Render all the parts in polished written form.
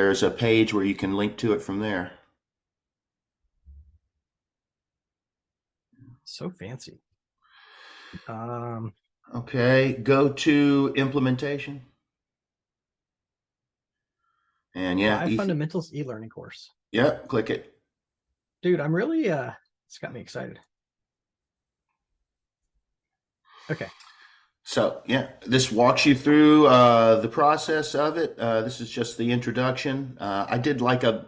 there's a page where you can link to it from there. So fancy. Okay, go to implementation. And yeah, Five Fundamentals e-learning course. Yep, click it. Dude, I'm really, it's got me excited. Okay. So yeah, this walks you through the process of it. This is just the introduction. I did like a,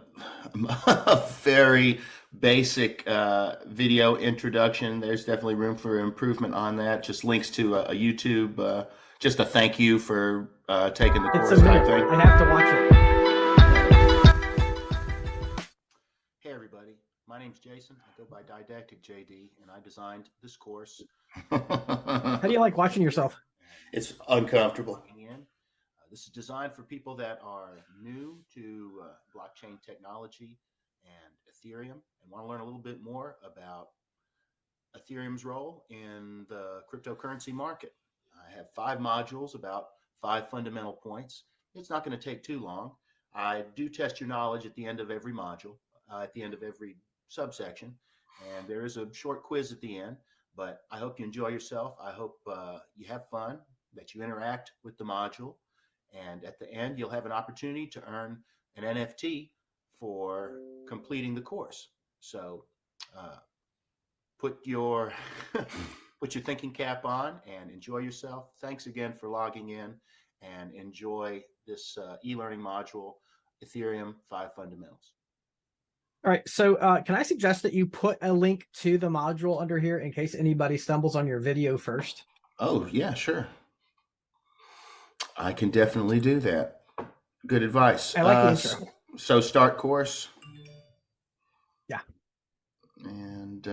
a very basic video introduction. There's definitely room for improvement on that. Just links to a YouTube, just a thank you for taking the It's course a type minute. thing. I have to watch it. Hey everybody, my name's Jason. I go by Didactic JD, and I designed this course. How do you like watching yourself? It's uncomfortable. This is designed for people that are new to blockchain technology and Ethereum and want to learn a little bit more about Ethereum's role in the cryptocurrency market. I have 5 modules, about 5 fundamental points. It's not going to take too long. I do test your knowledge at the end of every module, at the end of every subsection, and there is a short quiz at the end. But I hope you enjoy yourself. I hope you have fun, that you interact with the module. And at the end, you'll have an opportunity to earn an NFT for completing the course. So put your put your thinking cap on and enjoy yourself. Thanks again for logging in, and enjoy this e-learning module, Ethereum 5 Fundamentals. All right. So can I suggest that you put a link to the module under here in case anybody stumbles on your video first? Oh, yeah, sure. I can definitely do that. Good advice. I like the intro. So start course. Yeah. And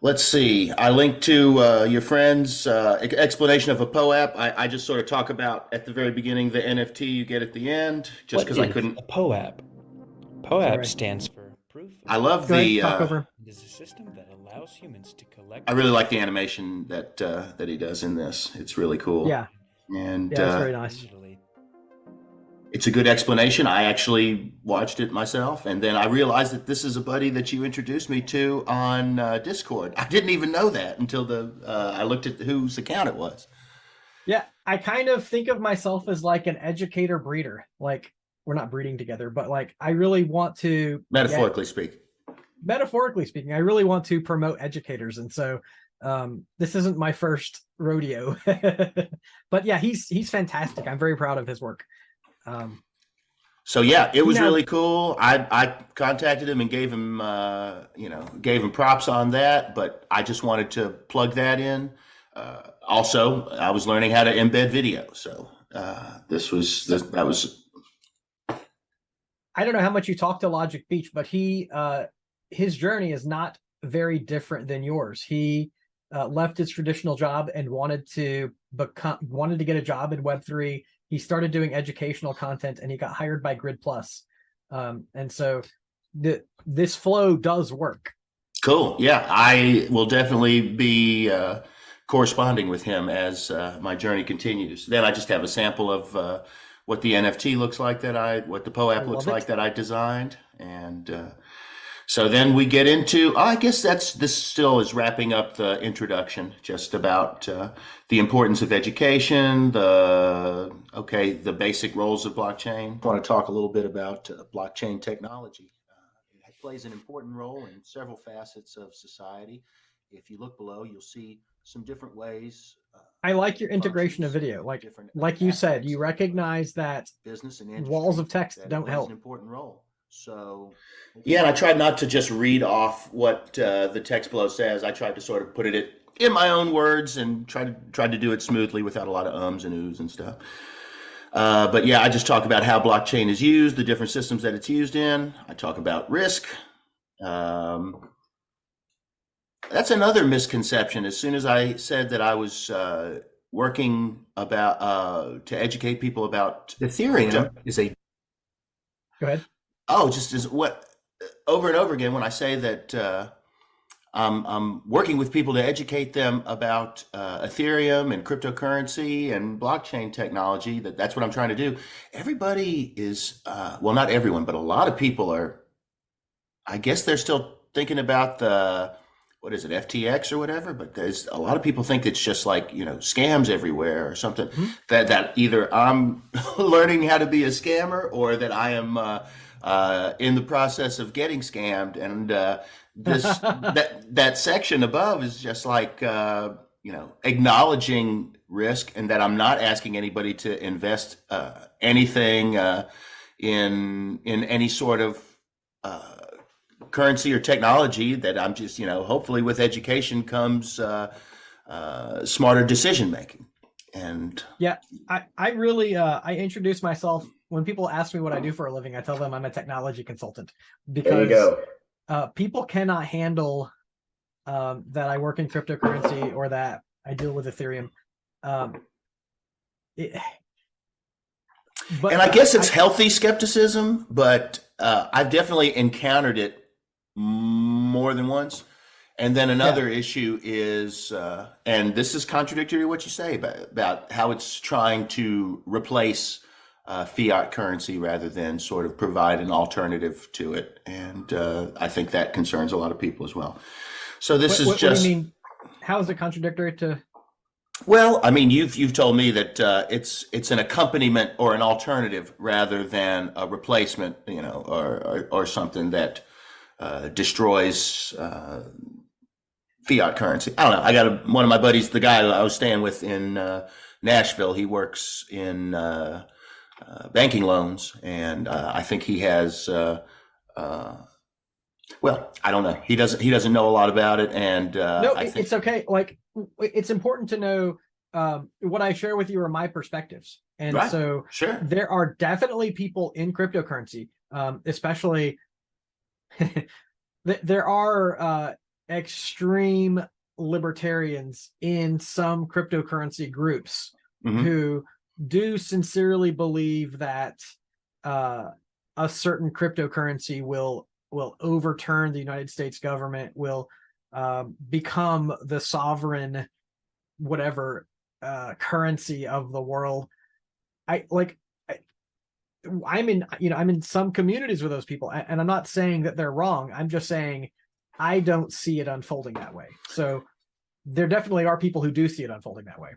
let's see. I linked to your friend's explanation of a POAP. I just sort of talk about at the very beginning the NFT you get at the end, just because I couldn't. A POAP. POAP stands for proof. I love the. It is a system that allows humans to collect. I really like the animation that that he does in this. It's really cool. Yeah. And yeah, it's very nice. It's a good explanation. I actually watched it myself, and then I realized that this is a buddy that you introduced me to on Discord. I didn't even know that until I looked at whose account it was. Yeah, I kind of think of myself as like an educator breeder. Like, we're not breeding together, but like I really want to metaphorically speaking. Metaphorically speaking, I really want to promote educators, and so this isn't my first rodeo. But yeah, he's fantastic. I'm very proud of his work. So yeah, it was really cool. I contacted him and gave him gave him props on that, but I just wanted to plug that in. Also, I was learning how to embed video, so that was. I don't know how much you talk to Logic Beach, but his journey is not very different than yours. He left his traditional job and wanted to get a job in Web3. He started doing educational content, and he got hired by Grid Plus. And so this flow does work. Cool. Yeah, I will definitely be corresponding with him as my journey continues. Then I just have a sample of what the NFT looks like what the POAP looks like that I designed. And so then we get into, I guess this still is wrapping up the introduction, just about the importance of education, the basic roles of blockchain. I want to talk a little bit about blockchain technology. It plays an important role in several facets of society. If you look below, you'll see some different ways. I like your integration of video. Like you said, you recognize that business and walls of text don't help. An important role. So, yeah, and I tried not to just read off what the text below says. I tried to sort of put it in my own words and tried to do it smoothly without a lot of ums and oohs and stuff. But yeah, I just talk about how blockchain is used, the different systems that it's used in. I talk about risk. That's another misconception. As soon as I said that I was working about to educate people about Ethereum is a. Go ahead. Oh, just as what over and over again when I say that I'm working with people to educate them about Ethereum and cryptocurrency and blockchain technology. That's what I'm trying to do. Everybody is, well, not everyone, but a lot of people are, I guess they're still thinking about what is it, FTX or whatever, but there's a lot of people think it's just like, scams everywhere or something. Mm-hmm. That either I'm learning how to be a scammer or that I am in the process of getting scammed. And this that section above is just like acknowledging risk, and that I'm not asking anybody to invest anything in any sort of currency or technology. That I'm just, hopefully with education comes smarter decision making. And yeah, I really I introduce myself when people ask me what I do for a living. I tell them I'm a technology consultant, because people cannot handle that I work in cryptocurrency or that I deal with Ethereum. But and I guess it's healthy skepticism, but I've definitely encountered it more than once. And then another issue is, and this is contradictory to what you say about how it's trying to replace fiat currency rather than sort of provide an alternative to it. And I think that concerns a lot of people as well. So this is just. What do you mean? How is it contradictory to? Well, I mean, you've told me that it's an accompaniment or an alternative rather than a replacement, or something that destroys fiat currency. I don't know. I got one of my buddies, the guy I was staying with in Nashville. He works in banking loans, and I think he has. Well, I don't know. He doesn't know a lot about it, and no, I think it's okay. Like, it's important to know what I share with you are my perspectives, and right. so Sure. There are definitely people in cryptocurrency, especially there are extreme libertarians in some cryptocurrency groups who do sincerely believe that a certain cryptocurrency will overturn the United States government, will become the sovereign whatever currency of the world. I'm in some communities with those people, and I'm not saying that they're wrong. I'm just saying I don't see it unfolding that way. So there definitely are people who do see it unfolding that way.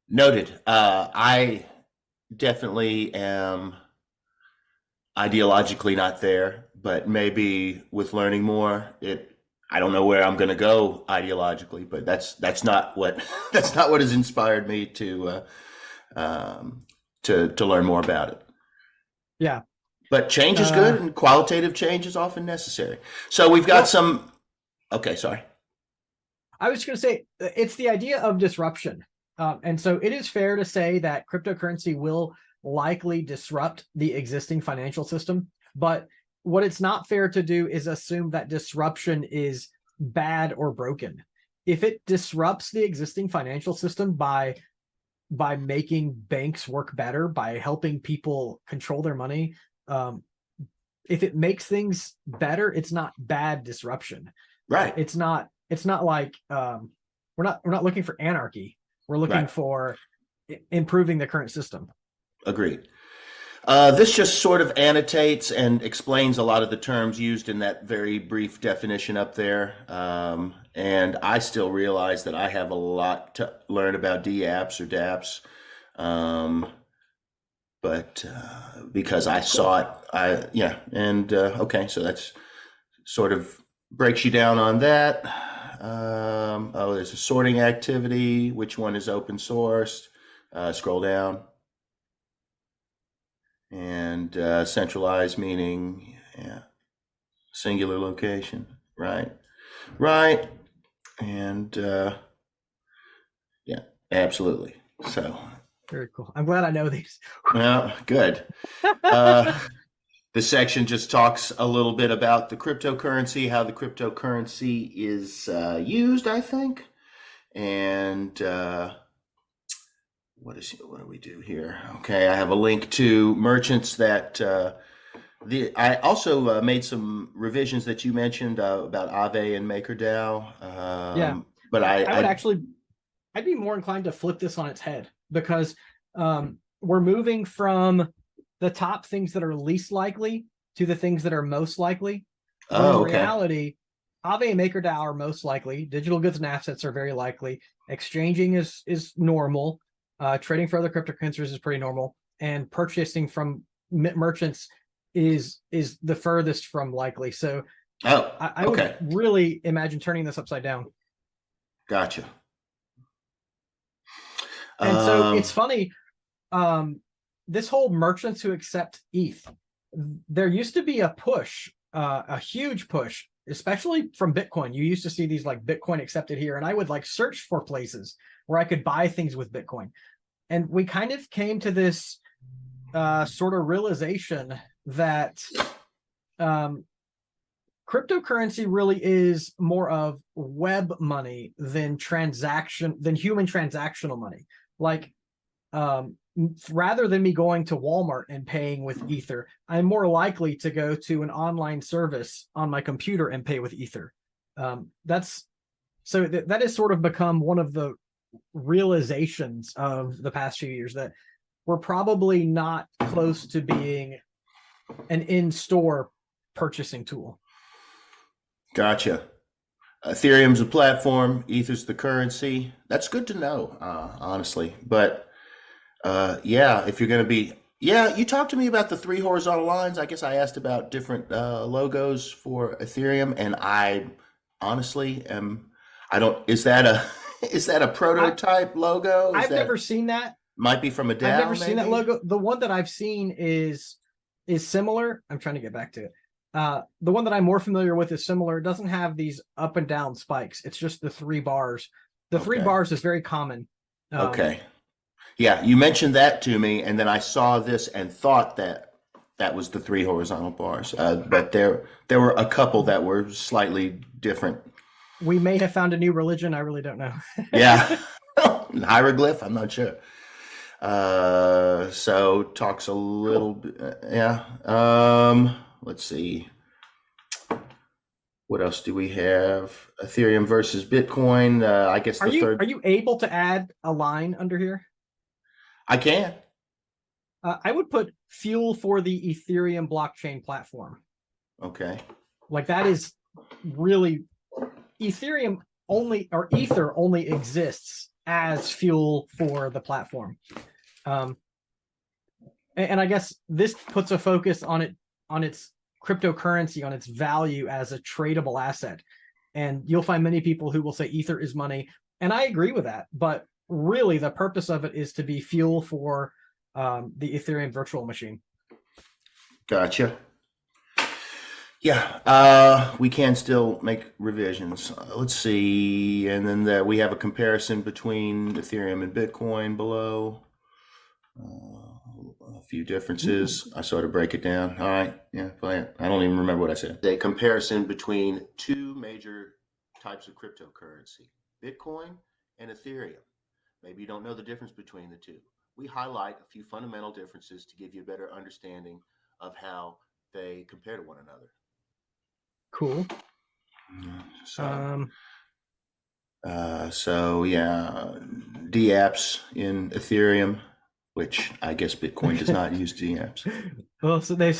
Noted. I definitely am ideologically not there, but maybe with learning more, I don't know where I'm going to go ideologically, but that's not what has inspired me to learn more about it. Yeah. But change is good, and qualitative change is often necessary. So we've got some. Okay, sorry. I was going to say it's the idea of disruption. And so it is fair to say that cryptocurrency will likely disrupt the existing financial system. But what it's not fair to do is assume that disruption is bad or broken. If it disrupts the existing financial system by making banks work better, by helping people control their money, if it makes things better, it's not bad disruption. Right. It's not like we're not looking for anarchy. We're looking for improving the current system. Agreed. This just sort of annotates and explains a lot of the terms used in that very brief definition up there. And I still realize that I have a lot to learn about DApps or DApps. But because I saw it, okay, so that's sort of breaks you down on that. There's a sorting activity. Which one is open sourced? Scroll down. And centralized meaning, singular location, right, and absolutely. So very cool. I'm glad I know these. Well, good. The section just talks a little bit about the cryptocurrency, how the cryptocurrency is used, I think, and. What do we do here? Okay, I have a link to merchants that I also made some revisions that you mentioned about Aave and MakerDAO. Yeah. But I would actually, I'd be more inclined to flip this on its head, because we're moving from the top things that are least likely to the things that are most likely. When in reality, Aave and MakerDAO are most likely. Digital goods and assets are very likely. Exchanging is normal. Trading for other cryptocurrencies is pretty normal, and purchasing from merchants is the furthest from likely. So I would really imagine turning this upside down. Gotcha. And so it's funny, this whole merchants who accept ETH, there used to be a push, a huge push, especially from Bitcoin. You used to see these like Bitcoin accepted here, and I would like search for places where I could buy things with Bitcoin. And we kind of came to this sort of realization that cryptocurrency really is more of web money than human transactional money. Like, rather than me going to Walmart and paying with Ether, I'm more likely to go to an online service on my computer and pay with Ether. That has sort of become one of the realizations of the past few years, that we're probably not close to being an in-store purchasing tool. Gotcha. Ethereum's a platform, Ether's the currency. That's good to know, honestly. But if you're going to be, you talked to me about the 3 horizontal lines. I guess I asked about different logos for Ethereum, and I honestly is that a prototype logo? I've never seen that. Might be from a DAO. I've never seen that logo. The one that I've seen is similar. I'm trying to get back to it. The one that I'm more familiar with is similar. It doesn't have these up and down spikes. It's just the 3 bars. The 3 bars is very common. Okay. Yeah, you mentioned that to me, and then I saw this and thought that was the 3 horizontal bars. But there were a couple that were slightly different. We may have found a new religion. I really don't know. Yeah. Hieroglyph, I'm not sure. So talks a little bit. Let's see. What else do we have? Ethereum versus Bitcoin. I guess Are you able to add a line under here? I can. I would put fuel for the Ethereum blockchain platform. Okay. Like, that is really Ethereum only, or Ether only exists as fuel for the platform. And I guess this puts a focus on its cryptocurrency, on its value as a tradable asset. And you'll find many people who will say Ether is money. And I agree with that. But really, the purpose of it is to be fuel for the Ethereum virtual machine. Gotcha. Yeah, we can still make revisions. Let's see. And then we have a comparison between Ethereum and Bitcoin below. A few differences. I sort of break it down. All right. Yeah, play it. I don't even remember what I said. A comparison between 2 major types of cryptocurrency, Bitcoin and Ethereum. Maybe you don't know the difference between the two. We highlight a few fundamental differences to give you a better understanding of how they compare to one another. Cool. DApps in Ethereum, which I guess Bitcoin does not use DApps. Well, so they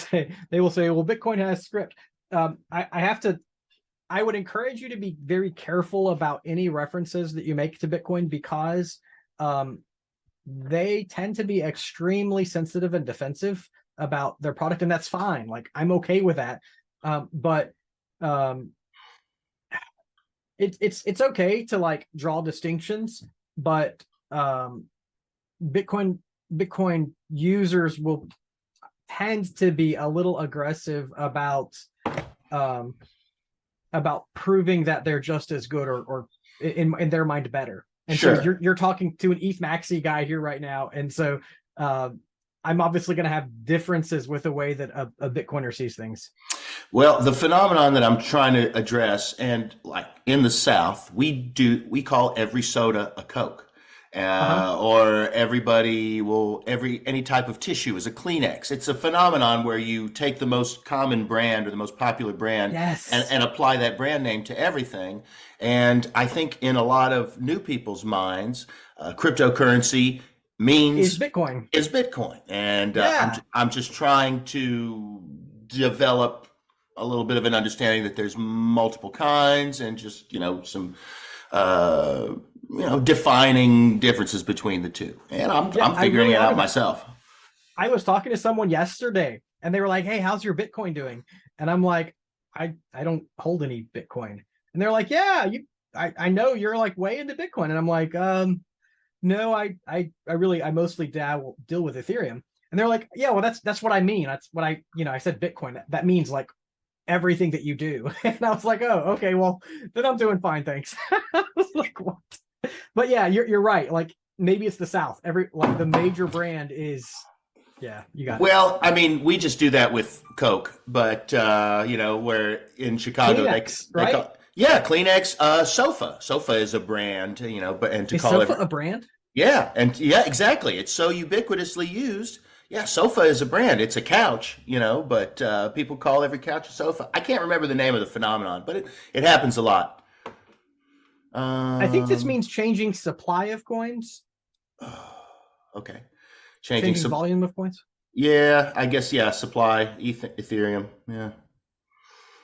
will say, well, Bitcoin has script. I would encourage you to be very careful about any references that you make to Bitcoin, because they tend to be extremely sensitive and defensive about their product, and that's fine. Like, I'm okay with that. But it's okay to like draw distinctions, but Bitcoin users will tend to be a little aggressive about proving that they're just as good or in their mind better. And sure. So you're talking to an ETH maxi guy here right now, and so I'm obviously going to have differences with the way that a Bitcoiner sees things. Well, the phenomenon that I'm trying to address, and like in the South, we call every soda a Coke. or any type of tissue is a Kleenex. It's a phenomenon where you take the most common brand or the most popular brand Yes. and apply that brand name to everything. And I think in a lot of new people's minds, cryptocurrency Is Bitcoin. And Yeah. I'm just trying to develop a little bit of an understanding that there's multiple kinds and just, some defining differences between the two. And I'm figuring it out myself. I was talking to someone yesterday and they were like, "Hey, how's your Bitcoin doing?" And I'm like, I don't hold any Bitcoin. And they're like, "Yeah, I know you're like way into Bitcoin." And I'm like, no, I mostly deal with Ethereum. And they're like, "Yeah, well, that's what I mean. That's what I said Bitcoin. That means like everything that you do." And I was like, "Oh, okay, well, then I'm doing fine, thanks." I was like, "What?" But yeah, you're right. Like maybe it's the South. The major brand is, yeah, you got it. Well, I mean, we just do that with Coke, but where in Chicago Kleenex, they right? Kleenex, Sofa is a brand, Is Sofa a brand? Yeah, exactly. It's so ubiquitously used. Yeah, Sofa is a brand. It's a couch, but people call every couch a sofa. I can't remember the name of the phenomenon, but it happens a lot. I think this means changing supply of coins. Okay. Changing volume of coins. Yeah, I guess, supply, Ethereum, yeah.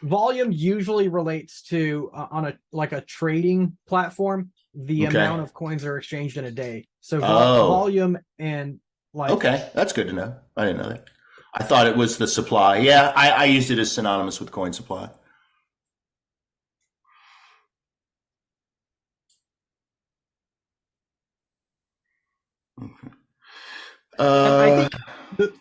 Volume usually relates to on a trading platform, the amount of coins are exchanged in a day. So volume and okay, that's good to know. I didn't know that. I thought it was the supply. Yeah, I used it as synonymous with coin supply. I think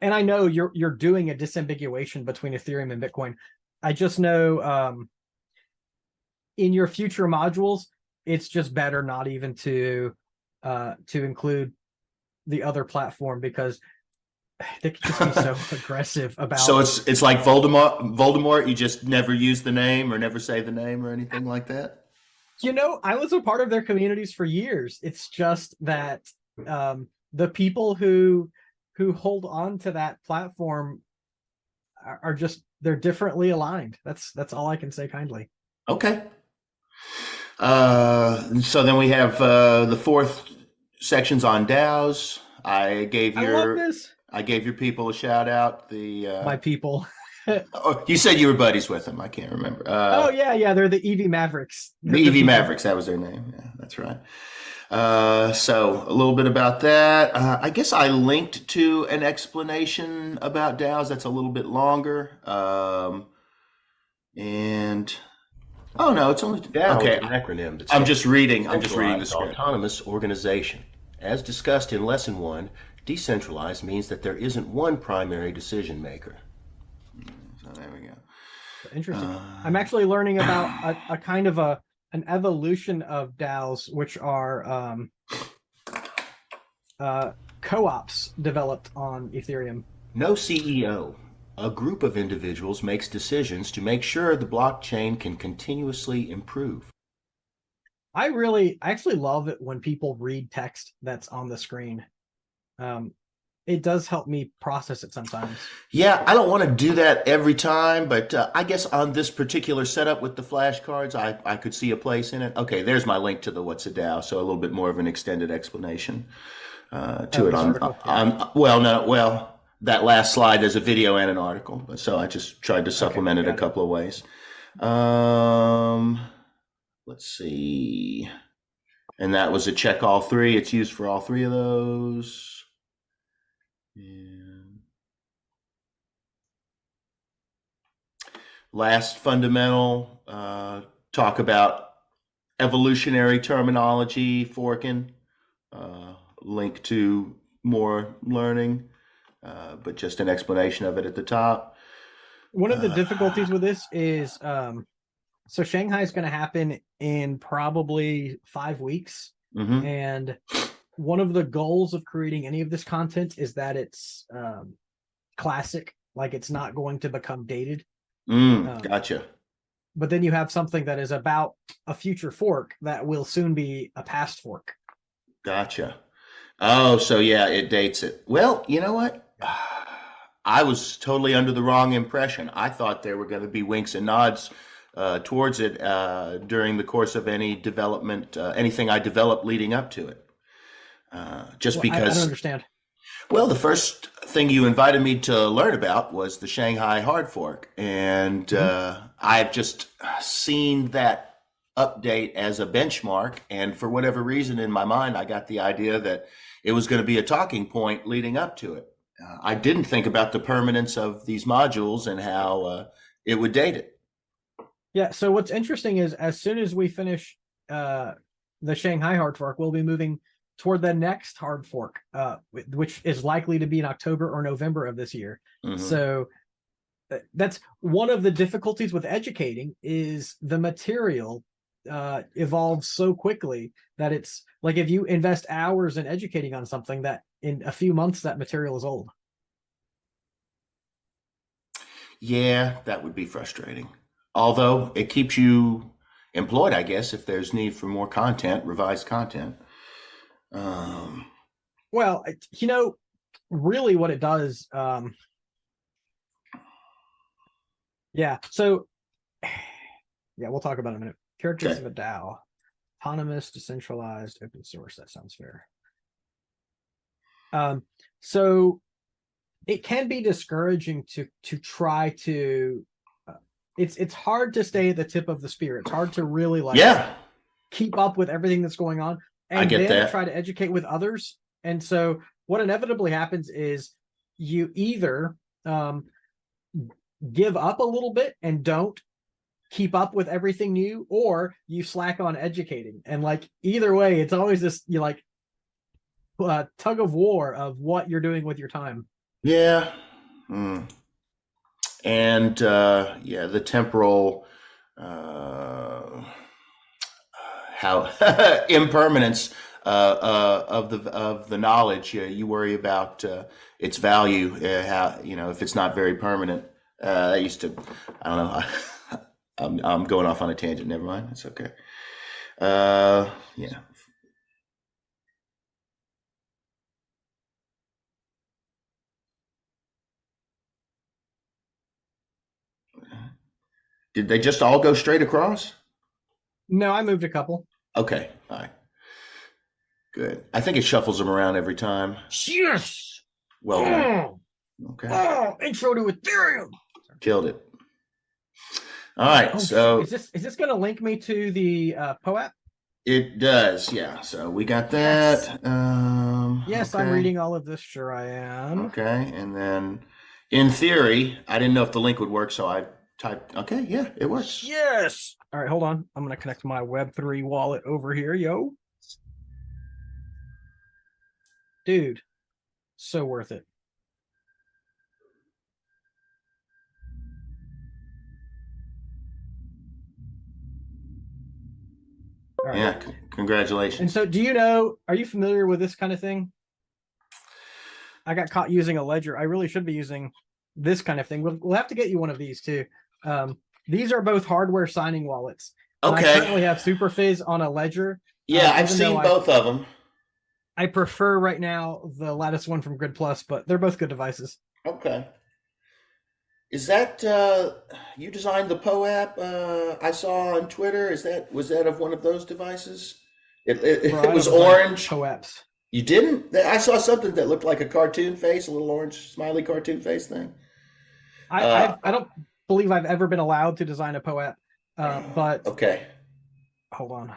and I know you're doing a disambiguation between Ethereum and Bitcoin. I just know in your future modules, it's just better not even to include the other platform because they could just be so aggressive about. So it's like Voldemort. You just never use the name or never say the name or anything like that. I was a part of their communities for years. It's just that the people who hold on to that platform are just, they're differently aligned. That's all I can say kindly. Okay. So then we have the fourth sections on Dows. I gave your people a shout out. My people. Oh, you said you were buddies with them. I can't remember. Yeah, they're the EV Mavericks. The EV Mavericks, that was their name. Yeah, that's right. So a little bit about that. I guess I linked to an explanation about Dows that's a little bit longer. And oh no, it's only Dows okay. An acronym. I'm just reading the script. Autonomous organization. As discussed in lesson 1, decentralized means that there isn't one primary decision maker. So there we go. Interesting. I'm actually learning about a kind of an evolution of DAOs, which are co-ops developed on Ethereum. No CEO. A group of individuals makes decisions to make sure the blockchain can continuously improve. I actually love it when people read text that's on the screen. It does help me process it sometimes. Yeah, I don't want to do that every time, but I guess on this particular setup with the flashcards, I could see a place in it. Okay, there's my link to the What's a DAO, so a little bit more of an extended explanation to it. That last slide, there's a video and an article, so I just tried to supplement it a couple of ways. Let's see. And that was a check all three. It's used for all three of those. And last fundamental, talk about evolutionary terminology, forking, link to more learning, but just an explanation of it at the top. One of the difficulties with this is, so Shanghai is going to happen in probably 5 weeks. Mm-hmm. And one of the goals of creating any of this content is that it's classic, like it's not going to become dated. Gotcha. but then you have something that is about a future fork that will soon be a past fork. Gotcha. Oh, so yeah, it dates it. Well, you know what? Yeah. I was totally under the wrong impression. I thought there were going to be winks and nods towards it during the course of any development, anything I developed leading up to it. Just Well, because. I don't understand. Well, the first thing you invited me to learn about was the Shanghai hard fork. And I've just seen that update as a benchmark. And for whatever reason in my mind, I got the idea that it was going to be a talking point leading up to it. I didn't think about the permanence of these modules and how it would date it. Yeah. So what's interesting is as soon as we finish the Shanghai hard fork, we'll be moving toward the next hard fork, which is likely to be in October or November of this year. Mm-hmm. So that's one of the difficulties with educating is the material evolves so quickly that it's like if you invest hours in educating on something that in a few months that material is old. Yeah, that would be frustrating. Although it keeps you employed, I guess, if there's need for more content, revised content. Well, really what it does, yeah. So, yeah, we'll talk about it in a minute. Characteristics of a DAO: autonomous, decentralized, open source. That sounds fair. So it can be discouraging to try to. It's hard to stay at the tip of the spear. It's hard to really keep up with everything that's going on, and then try to educate with others. And so what inevitably happens is you either give up a little bit and don't keep up with everything new, or you slack on educating. And either way, it's always this tug of war of what you're doing with your time. Yeah. And the temporal how impermanence of the knowledge. You worry about its value. How if it's not very permanent. I used to. I don't know. I'm going off on a tangent. Never mind. It's okay. Yeah. Did they just all go straight across? No, I moved a couple. Okay. All right. Good. I think it shuffles them around every time. Yes. Well done. Okay. Oh, intro to Ethereum. Killed it. All right. So is this going to link me to the POAP? It does. Yeah. So we got that. Yes, okay. I'm reading all of this. Sure, I am. Okay. And then, in theory, I didn't know if the link would work, so I typed. Okay. Yeah, it works. Yes. All right. Hold on. I'm going to connect my Web3 wallet over here, yo. Dude, so worth it. Right. Yeah, congratulations. And so are you familiar with this kind of thing? I got caught using a ledger. I really should be using this kind of thing. We'll have to get you one of these too. These are both hardware signing wallets. Okay. I currently have Superphase on a ledger. Yeah, I've seen both of them. I prefer right now the Lattice one from Grid Plus, but they're both good devices. Okay. Is that you designed the POAP I saw on Twitter? Was that of one of those devices? It was orange. POAPs. You didn't? I saw something that looked like a cartoon face, a little orange smiley cartoon face thing. I don't believe I've ever been allowed to design a POAP, but okay. Hold on.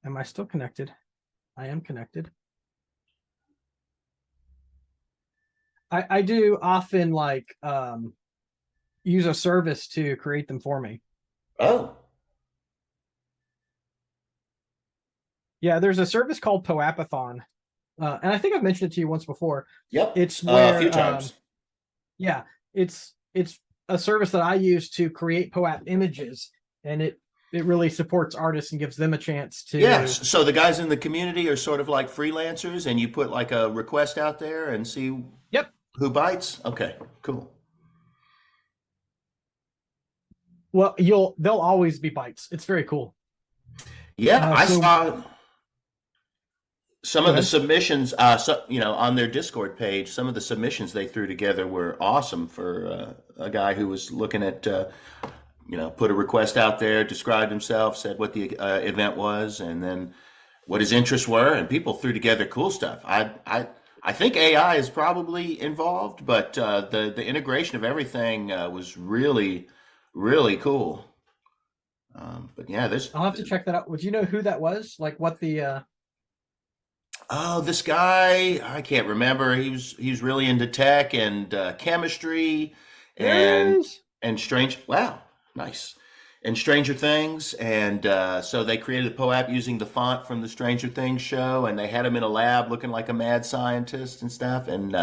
Am I still connected? I am connected. I do often use a service to create them for me. Oh. Yeah, there's a service called POAPathon. And I think I've mentioned it to you once before. Yep. It's where, a few times. Yeah, it's a service that I use to create POAP images, and it really supports artists and gives them a chance to. Yeah, so the guys in the community are sort of like freelancers, and you put like a request out there and see who bites? Okay, cool. Well, they'll always be bites. It's very cool. Yeah, I So saw some go of the ahead. submissions, on their Discord page. Some of the submissions they threw together were awesome for a guy who was looking at, put a request out there, described himself, said what the event was, and then what his interests were, and people threw together cool stuff. I think AI is probably involved, but the integration of everything was really, really cool. But yeah, I'll have to check that out. Would you know who that was? Like what the oh, this guy, I can't remember. He was really into tech and chemistry there it and is. strange. Wow, nice. And Stranger Things, and so they created the POAP using the font from the Stranger Things show, and they had him in a lab looking like a mad scientist and stuff, and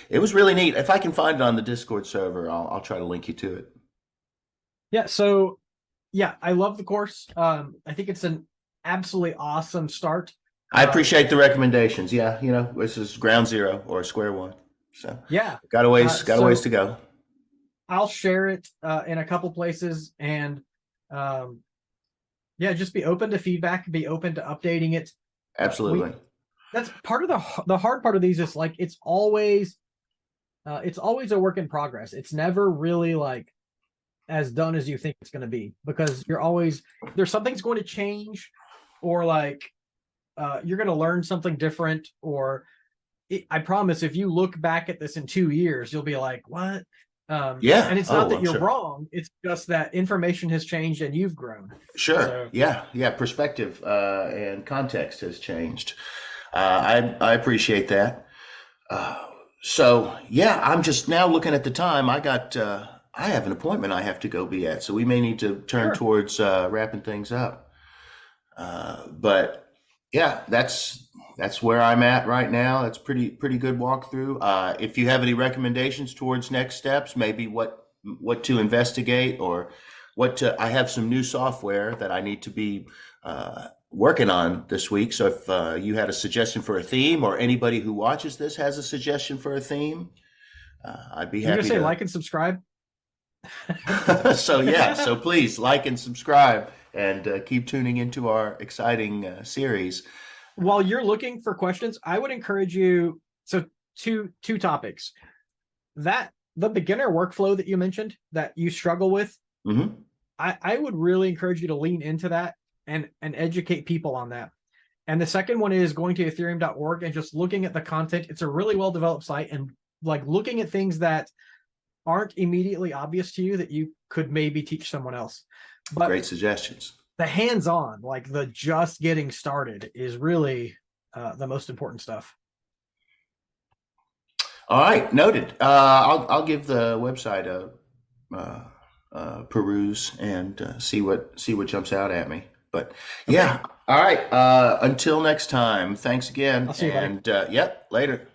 it was really neat. If I can find it on the Discord server, I'll try to link you to it. Yeah, so yeah, I love the course. I think it's an absolutely awesome start. I appreciate the recommendations. Yeah, this is ground zero or square one, so Yeah. got a ways So to go. I'll share it in a couple places, and yeah, just be open to feedback, be open to updating it. Absolutely. That's part of the hard part of these is like it's always a work in progress. It's never really like as done as you think it's going to be, because there's something's going to change, or like you're going to learn something different, or I promise if you look back at this in 2 years, you'll be like, what? Yeah. And it's not that I'm you're sure. wrong. It's just that information has changed and you've grown. Sure. So, Yeah. Perspective and context has changed. I appreciate that. So yeah, I'm just now looking at the time. I have an appointment I have to go be at, so we may need to turn sure. towards wrapping things up. But yeah, that's where I'm at right now. That's pretty good walkthrough. If you have any recommendations towards next steps, maybe what to investigate, or I have some new software that I need to be working on this week. So if you had a suggestion for a theme, or anybody who watches this has a suggestion for a theme, I'd be You're happy gonna say to. like and subscribe. So yeah, so please like and subscribe, and keep tuning into our exciting series. While you're looking for questions, I would encourage you. So two topics. That the beginner workflow that you mentioned that you struggle with, Mm-hmm. I would really encourage you to lean into that and educate people on that. And the second one is going to ethereum.org and just looking at the content. It's a really well developed site, and like looking at things that aren't immediately obvious to you that you could maybe teach someone else. But Great suggestions. the hands-on, like the just getting started, is really the most important stuff. All right, noted. I'll give the website a peruse and see what jumps out at me. But yeah, all right. Until next time. Thanks again. I'll see you, buddy. And yep, later.